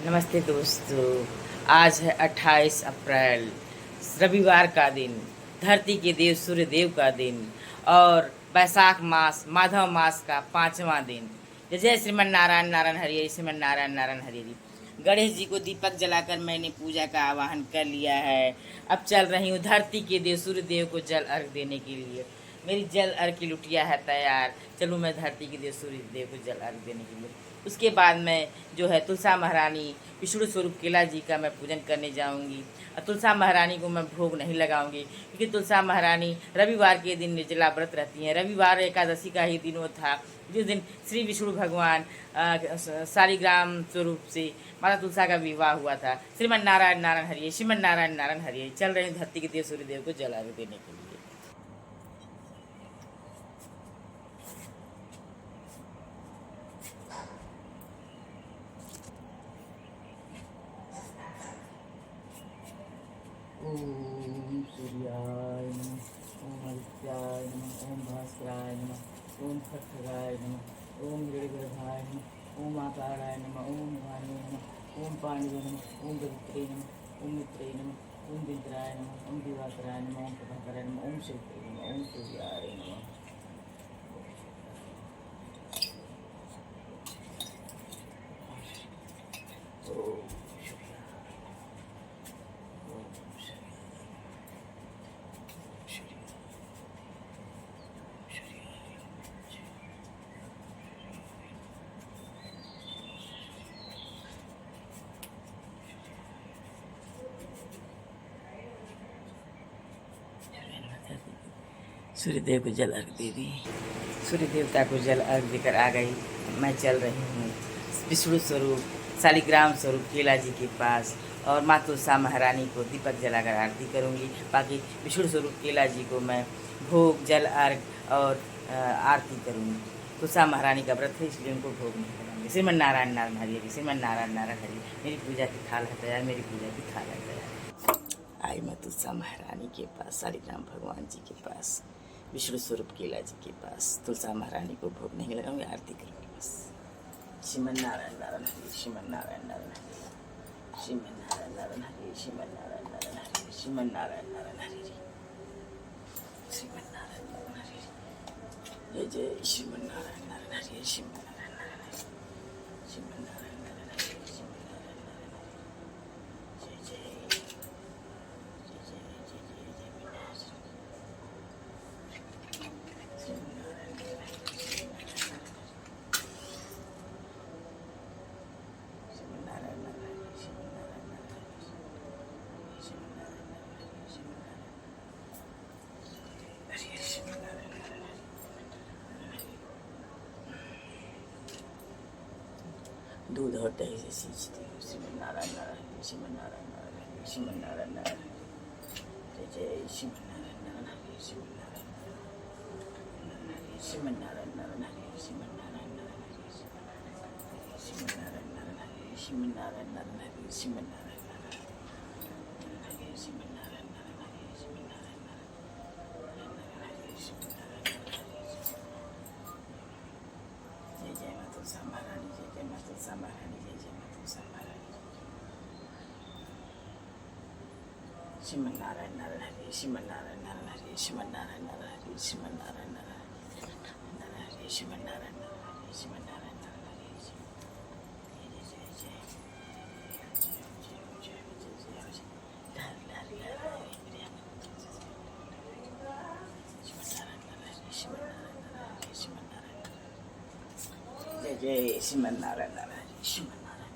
नमस्ते दोस्तों। आज है 28 अप्रैल, रविवार का दिन, धरती के देव सूर्य देव का दिन और बैसाख मास माधव मास का 5वां दिन। जय जय श्रीमन नारायण नारायण हरि, श्रीमन नारायण नारायण हरि। गणेश जी को दीपक जलाकर मैंने पूजा का आवाहन कर लिया है। अब चल रही हूँ धरती के देव सूर्य देव को जल अर्घ देने के लिए। मेरी जल अर्घ की लुटिया है तैयार। चलूँ मैं धरती के देव सूर्य देव को जल अर्घ देने के लिए। उसके बाद मैं जो है तुलसा महारानी विष्णु स्वरूप केला जी का मैं पूजन करने जाऊंगी। और तुलसा महारानी को मैं भोग नहीं लगाऊंगी, क्योंकि तुलसा महारानी रविवार के दिन निर्जला व्रत रहती हैं। रविवार एकादशी का ही दिन वो था जिस दिन श्री विष्णु भगवान शालिग्राम स्वरूप से माता तुलसा का विवाह हुआ था। श्रीमन नारायण नारायण हरिये, श्रीमन नारायण नारायण हरिये। चल रहे हैं धरती के देव सूर्य देव को जल अर्घ देने के लिए। ओम सूर्याय नमः, ओम आदित्याय नमः, ओम भास्कराय नमः, ओम खट्टराय नमः, ओम हिरण्यगर्भाय नमः, ओम आकाराय नमः, ओम हिमालय नमः, ओम पांडवे नमः, ओम पवित्रे नमः, ओम मित्रे नमः, ओम विद्राय नमः, ओम दिवाकराय नमः, ओम प्रभाकराय नमः, ओम शिवते नमः, ओम सूर्याय नमः। सूर्य देव को जल अर्घ दे दी। सूर्य देवता को जल अर्घ देकर आ गई। मैं चल रही हूँ विष्णु स्वरूप शालिग्राम स्वरूप केला जी के पास और माँ तुलसा महारानी को दीपक जलाकर आरती करूँगी। बाकी विष्णु स्वरूप केला जी को मैं भोग जल अर्घ और आरती करूँगी। तुलसा महारानी का व्रत है, इसलिए उनको भोग नहीं कराऊंगी। श्रीमन नारायण नारायण हरि, श्रीमन नारायण नारायण हरि। मेरी पूजा की थाल है तैयार, मेरी पूजा की थाल है तैयार। आई मैं तुलसा महारानी के पास, शालिग्राम भगवान जी के पास, विष्णु स्वरूप केला जी के पास। तुलसा महारानी को भोग नहीं लगाऊंगी, आरती करूँगी बस। श्रीमन नारायण नारायण हरि, श्रीमन नारायण नारायण हरि, श्रीमन नारायण नारायण हरि, श्रीमन नारायण नारायण हरि, श्रीमन नारायण नारायण हरि, श्रीमन नारायण नारायण हरि। जय जय श्रीमन नारायण नारायण हरि, श्रीमन नारायण नारायण हरि, श्रीमन नारायण नारायण हरि, श्रीमन नारायण नारायण हरि। जय जय दूध और दही से सींचती हूँ। श्रीमन नारायण नारायण, श्रीमन नारायण नारायण, श्रीमन नारायण नारायण। जय जय श्रीमन नारायण नारायण, श्रीमन नारायण नारायण, श्रीमन नारायण नारायण, श्रीमन नारायण नारायण, श्रीमन नारायण नारायण, श्रीमन नारायण नारायण, श्रीमन नारायण नारायण, श्रीमन नारायण नारायण, श्रीमन नारायण नारायण, श्रीमन नारायण। जय जय माता तुलसा महारानी, जय जय माता तुलसा महारानी, जय जय माता तुलसा महारानी। श्रीमन नारायण नारायण हरि, श्रीमन नारायण नारायण हरि, श्रीमन नारायण नारायण हरि, श्रीमन नारायण नारायण नारायण हरि, श्रीमन नारायण नारायण हरि, श्रीमन नारायण नारायण हरि। जय जय जय जय श्रीमन नारायण नारायण, श्रीमन नारायण,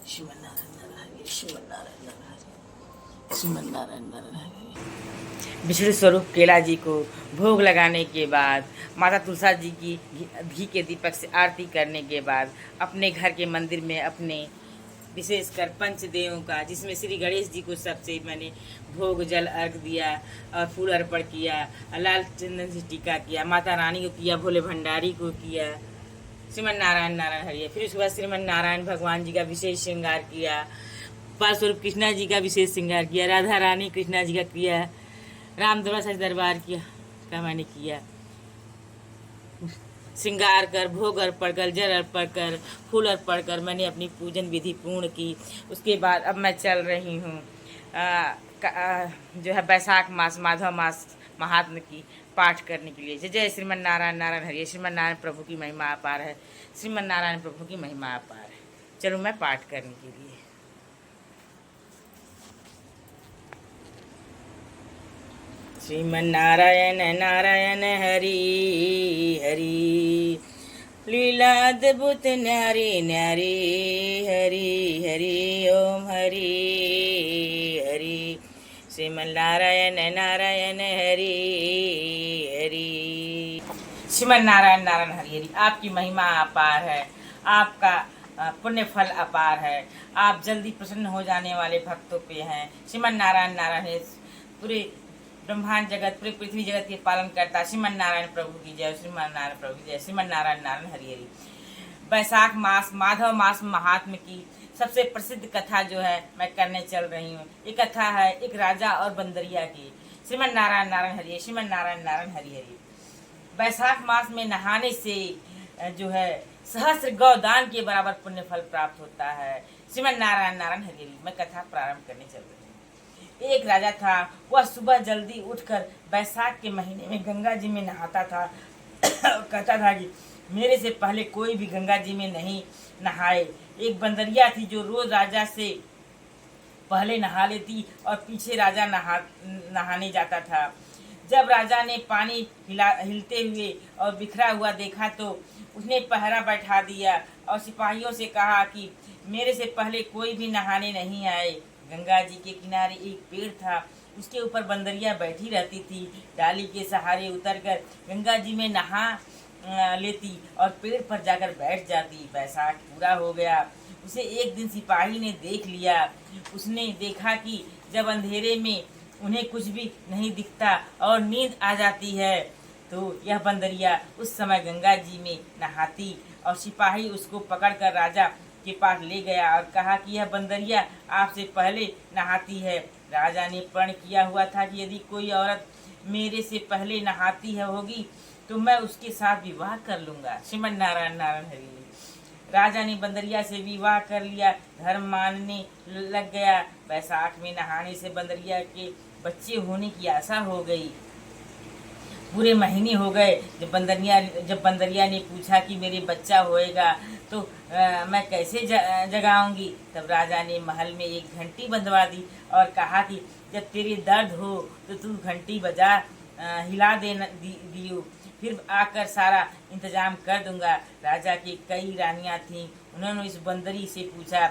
श्रीमन नारायण नारायण, श्रीमन नारायण नारायण, श्रीमन नारायण नारायण। विष्णु स्वरूप केला जी को भोग लगाने के बाद, माता तुलसा जी की घी के दीपक से आरती करने के बाद, अपने घर के मंदिर में अपने विशेषकर पंचदेवों का, जिसमें श्री गणेश जी को सबसे मैंने भोग जल अर्घ दिया और फूल अर्पण किया, लाल चंदन से टीका किया, माता रानी को किया, भोले भंडारी को किया। श्रीमन नारायण नारायण हरिये। फिर उसके बाद श्रीमन नारायण भगवान जी का विशेष श्रृंगार किया, गोपाल स्वरूप कृष्णा जी का विशेष श्रृंगार किया, राधा रानी कृष्णा जी का किया, राम दरबार सच दरबार किया का मैंने किया। श्रृंगार कर, भोग अर्पण कर, जल अर्पण कर, फूल अर्पण कर मैंने अपनी पूजन विधि पूर्ण की। उसके बाद अब मैं चल रही हूँ जो है बैसाख मास माधव मास महात्म की पाठ करने के लिए। जय जय श्रीमन नारायण नारायण हरि। श्रीमन नारायण प्रभु की महिमा अपार है। श्रीमन नारायण प्रभु की महिमा अपार है। चलो मैं पाठ करने के लिए। श्रीमन नारायण नारायण हरि हरि, लीला अद्भुत न्यारी न्यारी, हरि हरि ओम हरि हरि। श्रीमन नारायण नारायण हरि हरि। श्रीमन नारायण नारायण हरि हरि। आपकी महिमा अपार है, आपका पुण्य फल अपार है। आप जल्दी प्रसन्न हो जाने वाले भक्तों पे हैं। श्रीमन नारायण नारायण पूरे ब्रह्मांड जगत, पूरे पृथ्वी जगत के पालन करता श्रीमन नारायण प्रभु की जय। श्रीमन नारायण प्रभु की जय। श्रीमन नारायण नारायण हरि हरि। बैसाख मास माधव मास महात्म की सबसे प्रसिद्ध कथा जो है मैं करने चल रही हूँ। ये कथा है एक राजा और बंदरिया की। श्रीमन नारायण नारायण हरि। श्रीमन नारायण नारायण हरि हरि। बैसाख मास में नहाने से जो है सहस्त्र गौदान के बराबर पुण्य फल प्राप्त होता है। श्रीमन नारायण नारायण हरि हरि। मैं कथा प्रारंभ करने चल रही हूँ। एक राजा था, वह सुबह जल्दी उठकर बैसाख के महीने में गंगा जी में नहाता था। कहता था कि मेरे से पहले कोई भी गंगा जी में नहीं नहाए। एक बंदरिया थी जो रोज राजा से पहले नहा लेती और पीछे राजा नहाने जाता था। जब राजा ने पानी हिलते हुए और बिखरा हुआ देखा तो उसने पहरा बैठा दिया और सिपाहियों से कहा कि मेरे से पहले कोई भी नहाने नहीं आए। गंगा जी के किनारे एक पेड़ था, उसके ऊपर बंदरिया बैठी रहती थी। डाली के सहारे उतरकर गंगा जी में नहा लेती और पेड़ पर जाकर बैठ जाती। बैसाख पूरा हो गया। उसे एक दिन सिपाही ने देख लिया। उसने देखा कि जब अंधेरे में उन्हें कुछ भी नहीं दिखता और नींद आ जाती है तो यह बंदरिया उस समय गंगा जी में नहाती। और सिपाही उसको पकड़कर राजा के पास ले गया और कहा कि यह बंदरिया आपसे पहले नहाती है। राजा ने प्रण किया हुआ था कि यदि कोई औरत मेरे से पहले नहाती है होगी तो मैं उसके साथ विवाह कर लूंगा। श्रीमन नारायण नारायण हरि। राजा ने बंदरिया से विवाह कर लिया, धर्म मानने लग गया। बैसाख में नहाने से बंदरिया के बच्चे होने की आशा हो गई। पूरे महीने हो गए। जब बंदरिया ने पूछा कि मेरे बच्चा होएगा तो मैं कैसे जगाऊंगी। तब राजा ने महल में एक घंटी बंधवा दी और कहा कि जब तेरे दर्द हो तो तू घंटी बजा, हिला दियो, फिर आकर सारा इंतजाम कर दूंगा। राजा की कई रानियां थीं। उन्होंने इस बंदरी से पूछा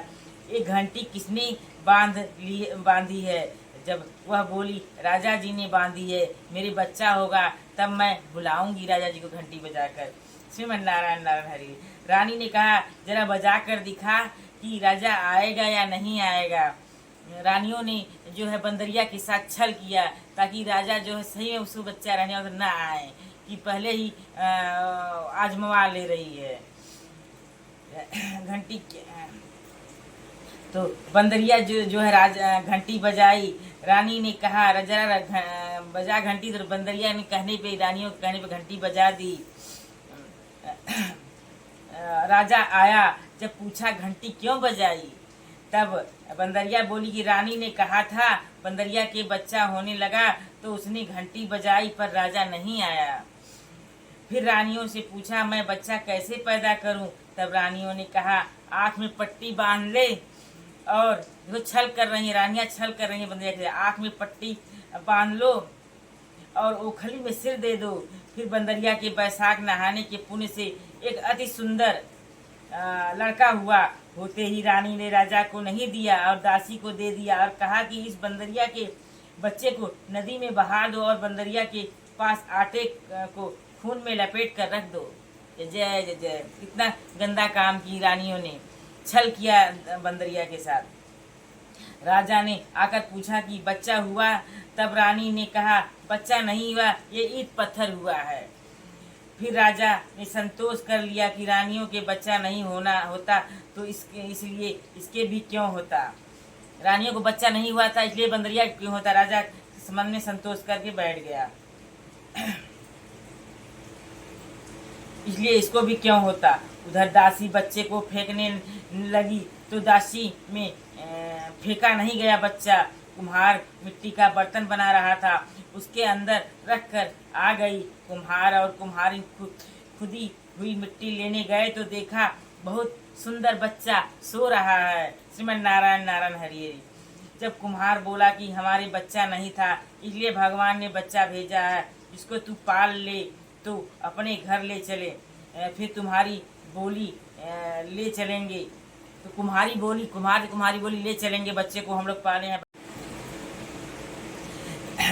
ये घंटी किसने बांधी है। जब वह बोली राजा जी ने बांधी है, मेरे बच्चा होगा तब मैं बुलाऊंगी राजा जी को घंटी बजाकर। श्रीमन नारायण नारायण हरि। रानी ने कहा जरा बजा कर दिखा कि राजा आएगा या नहीं आएगा। रानियों ने जो है बंदरिया के साथ छल किया ताकि राजा जो है सही में उसको बच्चा रहने और न आए, कि पहले ही आजमा ले रही है घंटी। तो बंदरिया जो है राजा घंटी बजाई। रानी ने कहा जरा बजा घंटी। तो बंदरिया ने कहने पे, रानियों के कहने पे घंटी बजा दी। राजा आया। जब पूछा घंटी क्यों बजाई, तब बंदरिया बोली कि रानी ने कहा था बंदरिया के बच्चा होने लगा तो उसने घंटी बजाई पर राजा नहीं आया। फिर रानियों से पूछा मैं बच्चा कैसे पैदा करूं। तब रानियों ने कहा आँख में पट्टी बांध ले। और जो छल कर रही है रानियां, छल कर रही है बंदरिया के, आँख में पट्टी बांध लो और ओखली में सिर दे दो। फिर बंदरिया के बैसाख नहाने के पुण्य से एक अति सुंदर लड़का हुआ। होते ही रानी ने राजा को नहीं दिया और दासी को दे दिया और कहा कि इस बंदरिया के बच्चे को नदी में बहा दो और बंदरिया के पास आटे को खून में लपेट कर रख दो। जय जय जय। कितना गंदा काम की रानियों ने, छल किया बंदरिया के साथ। राजा ने आकर पूछा कि बच्चा हुआ। तब रानी ने कहा बच्चा नहीं हुआ, ये ईंट पत्थर हुआ है। फिर राजा ने संतोष कर लिया कि रानियों के बच्चा नहीं होता तो इसलिए इसके भी क्यों होता। रानियों को बच्चा नहीं हुआ था इसलिए बंदरिया क्यों होता। राजा मन में संतोष करके बैठ गया। इसलिए इसको भी क्यों होता। उधर दासी बच्चे को फेंकने लगी तो दासी में फेंका नहीं गया बच्चा। कुम्हार मिट्टी का बर्तन बना रहा था, उसके अंदर रख कर आ गई। कुम्हार और कुम्हारी खुदी हुई मिट्टी लेने गए तो देखा बहुत सुंदर बच्चा सो रहा है। श्रीमन नारायण नारायण हरि हरि। जब कुम्हार बोला कि हमारे बच्चा नहीं था, इसलिए भगवान ने बच्चा भेजा है, इसको तू पाल ले तो अपने घर ले चले, फिर तुम्हारी बोली ले चलेंगे। तो कुम्हारी बोली, कुम्हारी बोली ले चलेंगे, बच्चे को हम लोग पाले हैं।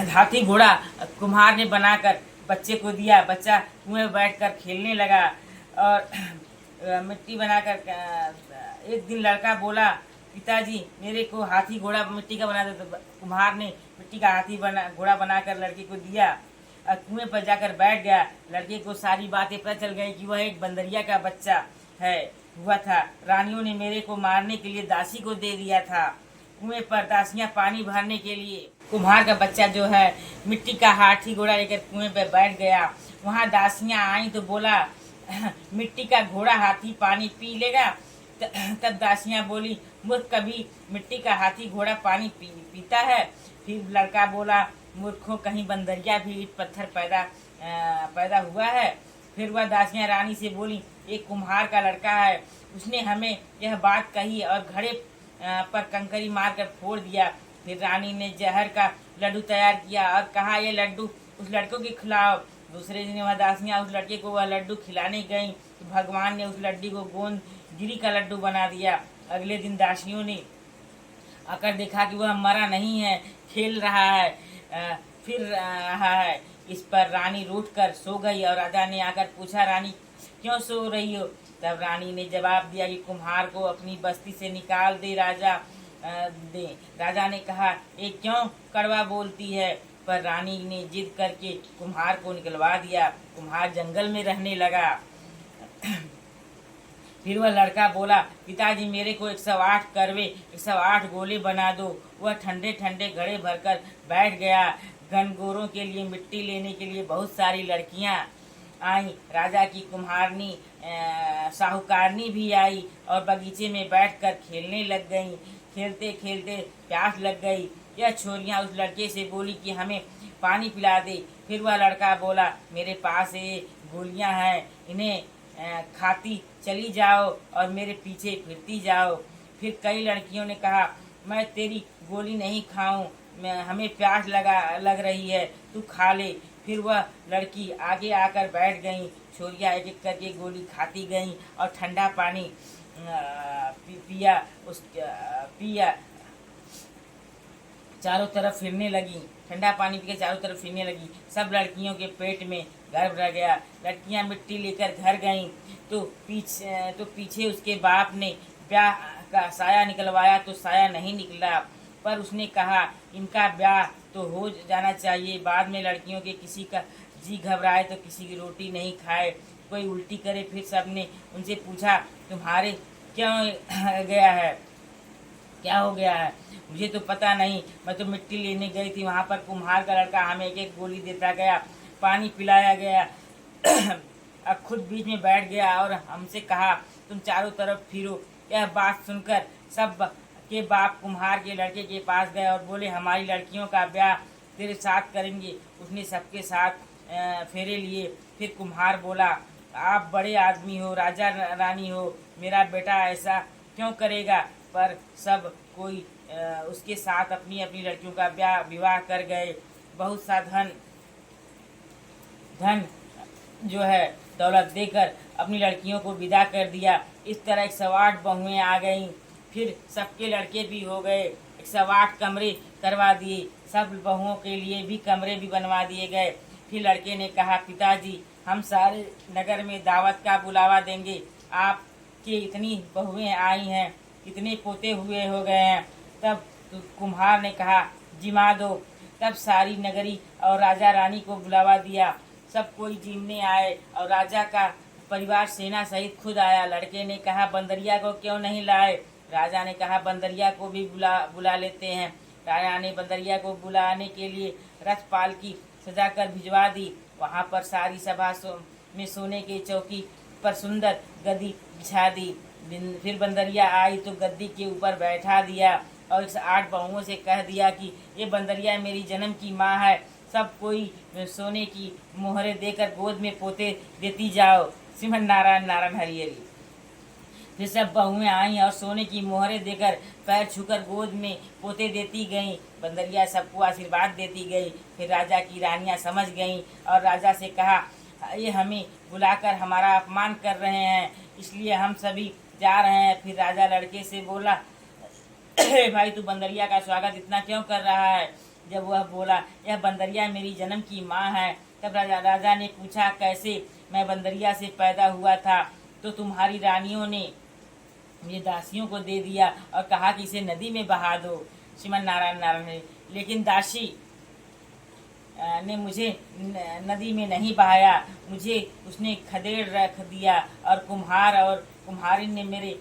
हाथी घोड़ा कुम्हार ने बनाकर बच्चे को दिया। बच्चा कुएं में बैठकर खेलने लगा और मिट्टी बनाकर एक दिन लड़का बोला, पिताजी मेरे को हाथी घोड़ा मिट्टी का बना दे। तो कुम्हार ने मिट्टी का हाथी घोड़ा बनाकर लड़के को दिया और कुएं पर जाकर बैठ गया। लड़के को सारी बातें पता चल गई कि वह एक बंदरिया का बच्चा हुआ था। रानियों ने मेरे को मारने के लिए दासी को दे दिया था। कुएं पर दासियां पानी भरने के लिए कुम्हार का बच्चा जो है मिट्टी का हाथी घोड़ा लेकर कुएं पर बैठ गया। वहां दासियां आई तो बोला, मिट्टी का घोड़ा हाथी पानी पी लेगा। तब दासियां बोली, मूर्ख, कभी मिट्टी का हाथी घोड़ा पानी पीता है। फिर लड़का बोला, मूर्खों, कहीं बंदरिया भी ईट पत्थर पैदा हुआ है। फिर वह दासियां रानी से बोली, एक कुम्हार का लड़का है, उसने हमें यह बात कही और घड़े पर कंकरी मारकर फोड़ दिया। फिर रानी ने जहर का लड्डू तैयार किया और कहा, ये लड्डू उस लड़कों के खिलाओ। दूसरे दिन वह दासियां उस लड़के को वह लड्डू खिलाने गईं तो भगवान ने उस लड्डू को गोंद गिरी का लड्डू बना दिया। अगले दिन दासियों ने आकर देखा कि वह मरा नहीं है, खेल रहा है, फिर रहा है। इस पर रानी रूठ कर सो गई और राजा ने आकर पूछा, रानी क्यों सो रही हो? तब रानी ने जवाब दिया कि कुम्हार को अपनी बस्ती से निकाल दे राजा ने कहा, ये क्यों कड़वा बोलती है? पर रानी ने जिद करके कुम्हार को निकलवा दिया। कुम्हार जंगल में रहने लगा। फिर वह लड़का बोला, पिताजी मेरे को 108 करवे 108 गोले बना दो। वह ठंडे ठंडे घड़े भरकर बैठ गया। घनघोरों के लिए मिट्टी लेने के लिए बहुत सारी लड़कियां आई। राजा की कुम्हारनी साहूकारनी भी आई और बगीचे में बैठकर खेलने लग गईं। खेलते खेलते प्यास लग गई। यह छोरियां उस लड़के से बोली कि हमें पानी पिला दे। फिर वह लड़का बोला, मेरे पास ये गोलियां हैं, इन्हें खाती चली जाओ और मेरे पीछे फिरती जाओ। फिर कई लड़कियों ने कहा, मैं तेरी गोली नहीं खाऊं, हमें प्यास लग रही है, तू खा ले। फिर वह लड़की आगे आकर बैठ गई। छोरियां एक एक करके गोली खाती गईं और ठंडा पानी पिया चारों तरफ फिरने लगी। ठंडा पानी पी के चारों तरफ फिरने लगी। सब लड़कियों के पेट में गर्भ रह गया। लड़कियां मिट्टी लेकर घर गईं तो पीछे उसके बाप ने ब्याह का साया निकलवाया तो साया नहीं निकला। पर उसने कहा, इनका ब्याह तो हो जाना चाहिए, बाद में लड़कियों के किसी का जी घबराए तो किसी की रोटी नहीं खाए, कोई उल्टी करे। फिर सबने उनसे पूछा, तुम्हारे क्यों गया है, क्या हो गया है? मुझे तो पता नहीं, मैं तो मिट्टी लेने गई थी, वहाँ पर कुम्हार का लड़का हमें एक एक गोली देता गया, पानी पिलाया गया। अब खुद बीच में बैठ गया और हमसे कहा, तुम चारों तरफ फिरो। यह बात सुनकर सब के बाप कुम्हार के लड़के के पास गए और बोले, हमारी लड़कियों का ब्याह तेरे साथ करेंगे। उसने सबके साथ फेरे लिए। फिर कुम्हार बोला, आप बड़े आदमी हो, राजा रानी हो, मेरा बेटा ऐसा क्यों करेगा? पर सब कोई उसके साथ अपनी अपनी लड़कियों का विवाह कर गए। बहुत सा धन जो है दौलत देकर अपनी लड़कियों को विदा कर दिया। इस तरह 108 बहुएं आ गईं। फिर सबके लड़के भी हो गए। 108 कमरे करवा दिए। सब बहुओं के लिए भी कमरे भी बनवा दिए गए। फिर लड़के ने कहा, पिताजी हम सारे नगर में दावत का बुलावा देंगे, आपके इतनी बहुएं आई हैं, इतने पोते हुए हो गए हैं। तब कुम्हार ने कहा, जिमा दो। तब सारी नगरी और राजा रानी को बुलावा दिया। सब कोई जीमने आए और राजा का परिवार सेना सहित खुद आया। लड़के ने कहा, बंदरिया को क्यों नहीं लाए? राजा ने कहा, बंदरिया को भी बुला लेते हैं। राजा ने बंदरिया को बुलाने के लिए रथ पालकी सजाकर भिजवा दी। वहाँ पर सारी सभा में सोने के चौकी पर सुंदर गद्दी बिछा दी। फिर बंदरिया आई तो गद्दी के ऊपर बैठा दिया और इस 8 बहुओं से कह दिया कि ये बंदरिया मेरी जन्म की माँ है, सब कोई सोने की मोहरें देकर गोद में पोते देती जाओ। श्रीमन नारायण नारायण हरि हरि। फिर सब बहुएं आईं और सोने की मोहरें देकर पैर छूकर गोद में पोते देती गईं। बंदरिया सबको आशीर्वाद देती गई। फिर राजा की रानियां समझ गईं और राजा से कहा, ये हमें बुलाकर हमारा अपमान कर रहे हैं, इसलिए हम सभी जा रहे हैं। फिर राजा लड़के से बोला, भाई तू बंदरिया का स्वागत इतना क्यों कर रहा है? जब वह बोला, यह बंदरिया मेरी जन्म की माँ है। तब राजा ने पूछा, कैसे? मैं बंदरिया से पैदा हुआ था तो तुम्हारी रानियों ने ये दासियों को दे दिया और कहा कि इसे नदी में बहा दो। श्रीमन नारायण नारायण है। लेकिन दासी ने मुझे नदी में नहीं बहाया, मुझे उसने खदेड़ रख दिया और कुम्हारी ने मेरे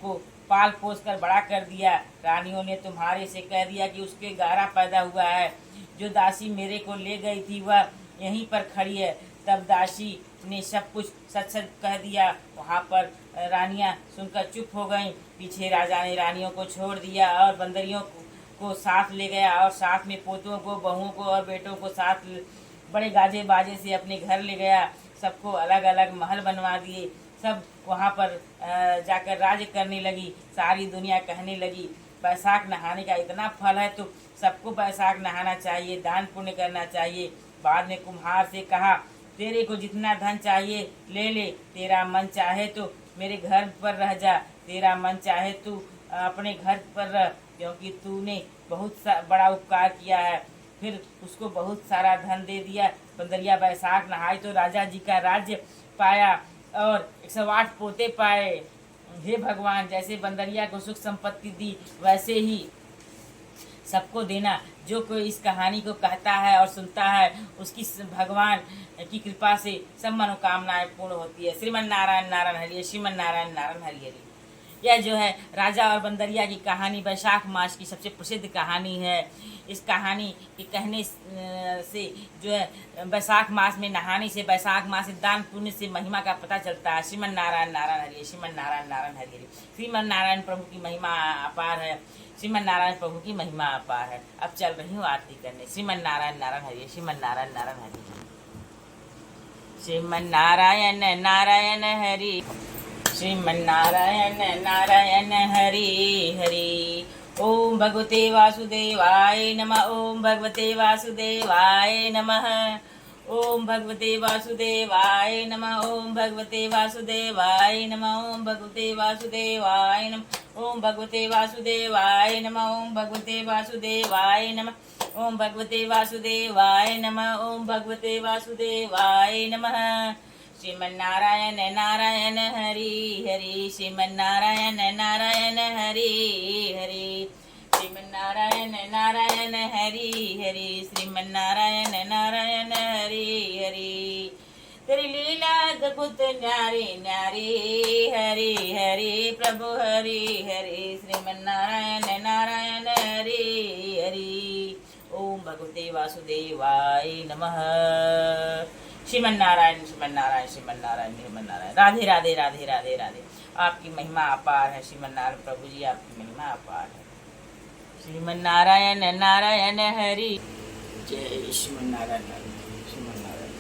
को पाल पोस कर बड़ा कर दिया। रानियों ने तुम्हारे से कह दिया कि उसके गारा पैदा हुआ है। जो दासी मेरे को ले गई थी वह यहीं पर खड़ी है। तब दासी ने सब कुछ सच सच कह दिया। वहाँ पर रानियां सुनकर चुप हो गईं। पीछे राजा ने रानियों को छोड़ दिया और बंदरियों को साथ ले गया और साथ में पोतों को, बहुओं को और बेटों को साथ बड़े गाजे बाजे से अपने घर ले गया। सबको अलग अलग महल बनवा दिए। सब वहाँ पर जाकर राज करने लगी। सारी दुनिया कहने लगी, बैसाख नहाने का इतना फल है तो सबको बैसाख नहाना चाहिए, दान पुण्य करना चाहिए। बाद में कुम्हार से कहा, तेरे को जितना धन चाहिए ले ले, तेरा मन चाहे तो मेरे घर पर रह जा, तेरा मन चाहे तू अपने घर पर रह, क्योंकि तूने बहुत बड़ा उपकार किया है। फिर उसको बहुत सारा धन दे दिया। बंदरिया बैसाख नहाई तो राजा जी का राज्य पाया और 108 पोते पाए। हे भगवान, जैसे बंदरिया को सुख संपत्ति दी वैसे ही सबको देना। जो कोई इस कहानी को कहता है और सुनता है उसकी भगवान की कृपा से सब मनोकामनाएं पूर्ण होती है। श्रीमन नारायण नारायण हरि, श्रीमन नारायण नारायण हरि हरि। यह जो है राजा और बंदरिया की कहानी वैशाख मास की सबसे प्रसिद्ध कहानी है। इस कहानी के कहने से जो है वैशाख मास में नहाने से, वैशाख मास से दान पुण्य से महिमा का पता चलता है। श्रीमन नारायण नारायण हरि, श्रीमन नारायण नारायण हरि हरि। श्रीमन नारायण प्रभु की महिमा अपार है। श्रीमन नारायण प्रभु की महिमा अपार है। अब चल रही हूँ आरती करने। श्रीमन नारायण नारायण हरि, श्रीमन नारायण नारायण हरि। श्रीमन नारायण नारायण हरि, श्रीमन नारायण नारायण हरि हरि। ओम भगवते वासुदेवाय नमः, ओम भगवते वासुदेवाय नमः, ओम भगवते वासुदेवाय नमः, ओम भगवते वासुदेवाय नमः, ओम भगवते वासुदेवाय नमः, ओम भगवते वासुदेवाय नमः, ओम भगवते वासुदेवाय नमः, ओम भगवते वासुदेवाय नमः, ओम भगवते वासुदेवाय नमः। श्रीमन नारायण नारायण हरि हरि, श्रीमन नारायण नारायण हरि हरि, श्रीमन नारायण नारायण हरि हरि, श्रीमन नारायण नारायण हरि हरि। तेरी लीला अद्भुत न्यारी न्यारी, हरि हरि प्रभु हरि हरि, श्रीमन नारायण नारायण हरि हरि। ओम भगवते वासुदेवाय नमः। श्रीमन नारायण श्रीमन नारायण श्रीमन नारायण श्रीमन नारायण। राधे राधे राधे राधे राधे। आपकी महिमा अपार है श्रीमन नारायण प्रभु जी, आपकी महिमा अपार है। श्रीमन नारायण नारायण हरि। जय श्रीमन नारायण श्रीमन नारायण।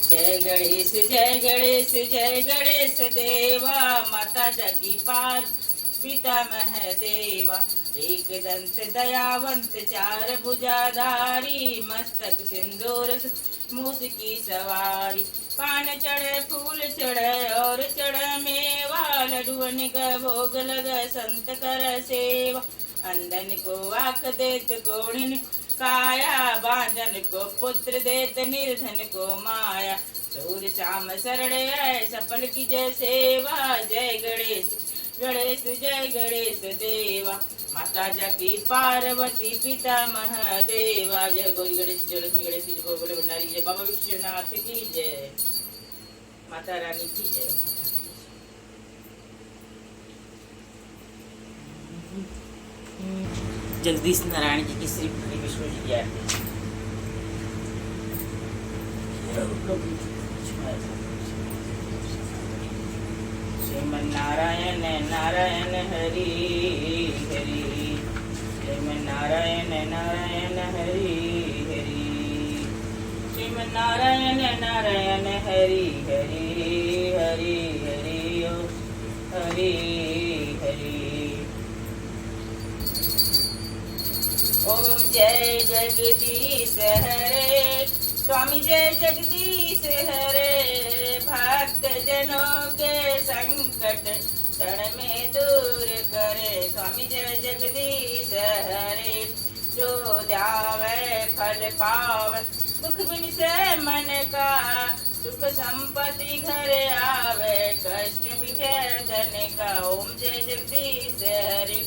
जय गणेश जय गणेश जय गणेश देवा, माता जगी पार पितामह देवा। एक दंत दयावंत चार भुजाधारी, मस्तक सिंदूर मूस की सवारी। पान चढ़े फूल चढ़े और चढ़ मेवा, लडुअन का भोग लग संत कर सेवा। अंधन को आँख देत कोढ़िन काया, बांधन को पुत्र देत निर्धन को माया। सूर्य शाम शरण है सफल की जय सेवा। जय गणेश गणेश जय गणेश देवा, माता जकी पार्वती पिता महादेवा। जय गौरी गणेश जय लक्ष्मी गणेश जय गोकुल भंडारी जय बाबा विश्वनाथ की जय, माता रानी की जय। जगदीश नारायण जी की श्री विष्णु जी की आरती। श्रीमन्नारायण नारायण हरि हरि, श्रीमन्नारायण नारायण हरि हरि, श्रीमन्नारायण नारायण हरि हरि हरि हरि ओ हरि हरि। ओम जय जगदीश हरे, स्वामी जय जगदीश हरे, भक्त जनों के संकट क्षण में दूर करे, स्वामी जय जगदीश हरे। जो ध्यावे फल पावे, दुख बिन से मन का, सुख संपत्ति घर आवे, कष्ट मिटे धन का। ओम जय जगदीश हरे।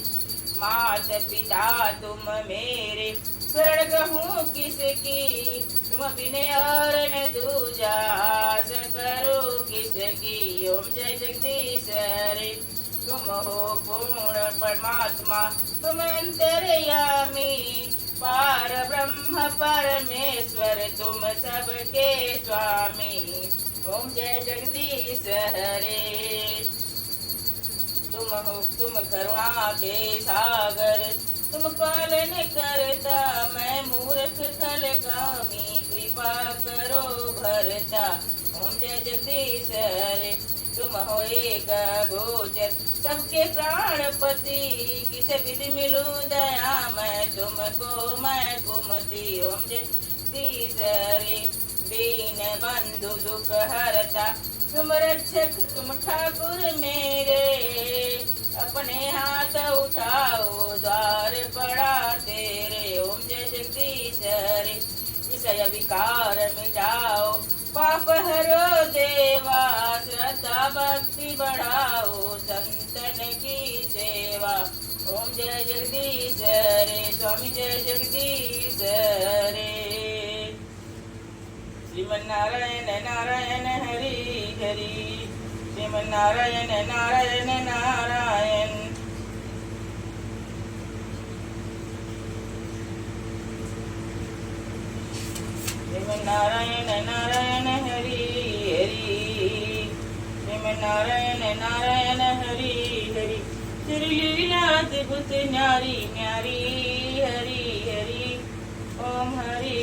मात पिता तुम मेरे, शरण गहूँ किसकी, तुम बिने और न दूजा, आस करो किसकी। ओम जय जगदीश हरे। तुम हो पूर्ण परमात्मा, तुम अंतर्यामी, पार ब्रह्म परमेश्वर, तुम सबके स्वामी। ओम जय जगदीश हरे। तुम करुणा के सागर, तुम पालन करता, मैं मूर्ख खल कामी, कृपा करो भरता। ओम जय जगदीश हरे। तुम हो एक गोचर, सबके प्राणपति, किस विधि मिलूं दया मैं तुमको, मैं कुमति। ओम जय जगदीश हरे। दीन बंधु दुख हरता, तुम रक्षक तुम ठाकुर मेरे, अपने हाथ उठाओ द्वार पड़ा तेरे। ओम जय जगदीश हरे। विषय विकार मिटाओ, पाप हरो देवा, श्रद्धा भक्ति बढ़ाओ, संतन की सेवा। ओम जय जगदीश हरे, स्वामी जय जगदीश हरे। श्रीमन्नारायण नारायण हरि हरि, श्रीमन्नारायण नारायण नारायण। श्रीमन्नारायण नारायण हरि हरि, श्रीमन्नारायण नारायण हरि हरि। श्री लीला अद्भुत न्यारी न्यारी हरि हरि, ओम हरि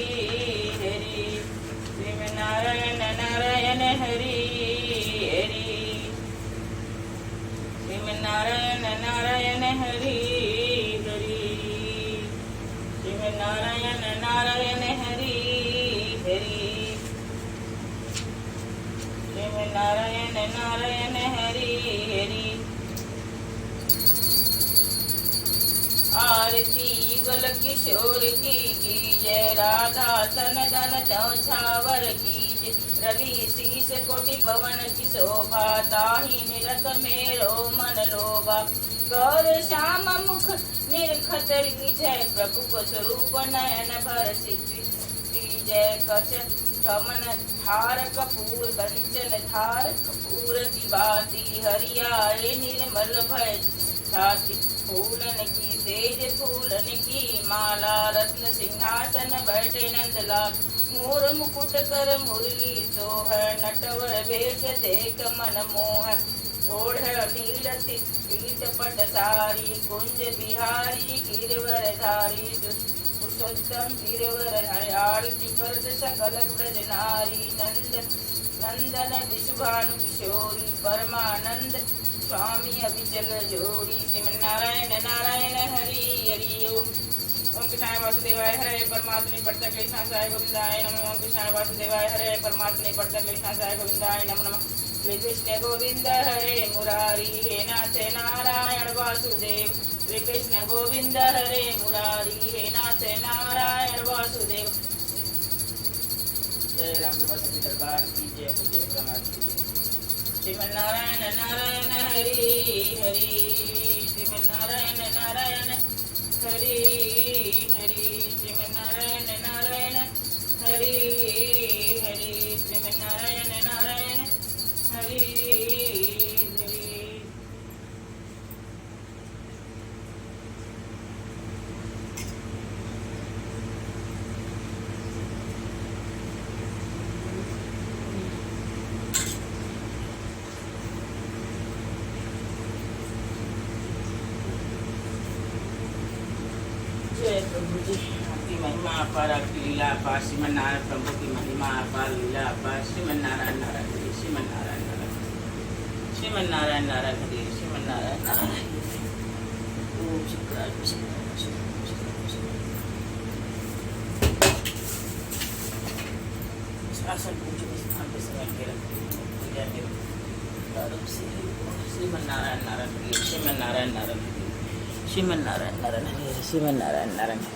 हरि। श्रीमन्नारायण नारायण हरि हरि, श्रीमन्नारायण नारायण हरि हरि, श्रीमन्नारायण नारायण हरि हरि, श्रीमन्नारायण नारायण हरि हरि। आरती युगल किशोर की जय, राधा तन धन चौछावर की जय, रवि शीस कोटि पवन की शोभा, ताहि निरत मेरो मन लोभा। गौर श्याम मुख निरखतरी जय, प्रभु को स्वरूप नयन भर की जय। कच कमन धार कपूर कंचन धार कपूर की बाती, हरियाए निर्मल भय छाती। फूलन की सेज फूलन की माला, रत्न सिंहासन बैठे नंदलाल। मोर मुकुट कर मुरली सोह, नटवर भेष देख मन मोह। ओढ़ नील पीत पट सारी, कुंज बिहारी गिरवर धारी। पुरुषोत्तम गिरवर हरि, आरती करत सकल ब्रज नारी। नंदन विश्वानु किशोरी, परमानंद स्वामी अभिचल जोड़ी। श्रीमन्नारायण नारायण हरि हरि। ओम कृष्णाय वासुदेवाय हरे परमात्मने पढ़ता कृष्णाय गोविंदाय नमः। ओम कृष्णाय वासुदेवाय हरे परमात्मने पढ़ता कृष्णाय गोविंदाय नमो नमः। श्री कृष्ण गोविंद हरे मुरारी, हे नाथ नारायण वासुदेव। श्री कृष्ण गोविंद हरे मुरारी, हे नाथ नारायण वासुदेव। जय राम दरबार की जय, जय प्रमाद की जय। श्रीमन्नारायण नारायण हरि हरि, श्रीमन्नारायण नारायण हरि हरि, श्रीमन्नारायण नारायण हरि हरि, श्रीमन्नारायण नारायण हरि हरि। जय प्रभु जी, आपकी महिमा अपार, आपकी लीला अपार, श्रीमन नारायण प्रभु की महिमा अपार, लीला अपार, श्रीमन नारायण नारायण हरे, श्रीमन नारायण नारायण, श्रीमन नारायण नारायण हरे, श्रीमन नारायण नारायण हरे। ओम शुक्राय शुक्राय शुक्राय शुक्राय। आसन पूजो स्थान पे समय के रखते पूजा के प्रारंभ से श्रीमन नारायण नारायण हरे, श्रीमन नारायण नारायण हरे, श्रीमन नारायण नारायण हरे, श्रीमन नारायण नारायण हरे।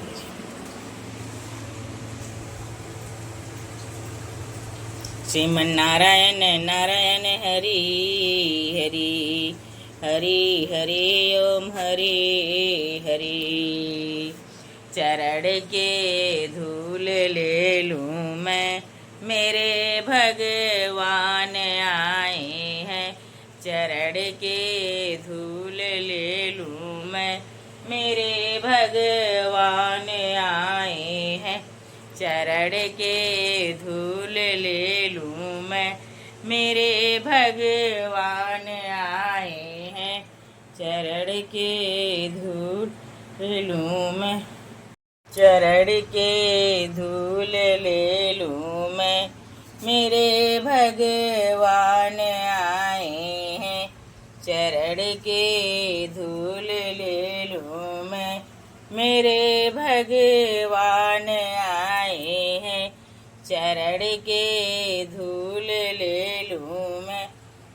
श्रीमन नारायण नारायण हरि हरि हरि हरि ओम हरि हरि। चरण के धूल ले लूँ मैं, मेरे भगवान आए हैं। चरण के धूल ले लूँ मैं, मेरे भगवान आए हैं। चरण के धूल ले लूँ मैं, मेरे भगवान आए हैं। चरण के धूल ले लूँ मैं, चरण के धूल ले लूँ मैं, मेरे भगवान आए हैं। चरण के धूल ले लूँ मैं, मेरे भगवान आए हैं। चरण के धूल ले लूँ मैं,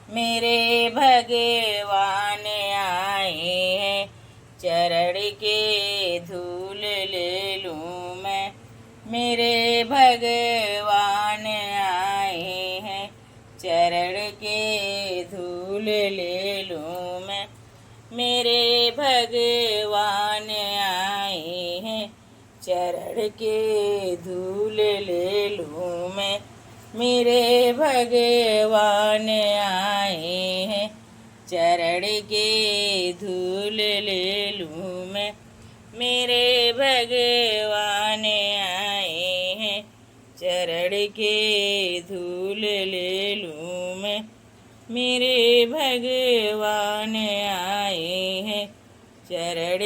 मेरे भगवान आए हैं। चरण के धूल ले लूँ मैं, मेरे भगवान आए हैं। चरण के धूल ले लूँ मैं, मेरे भगवान आए हैं। चरण के धूल ले लूँ मैं, मेरे भगवान आए हैं। चरण के धूल ले लूँ मैं, मेरे भगवान आए हैं। चरण के धूल ले लूँ मैं, मेरे भगवान आए हैं। चरण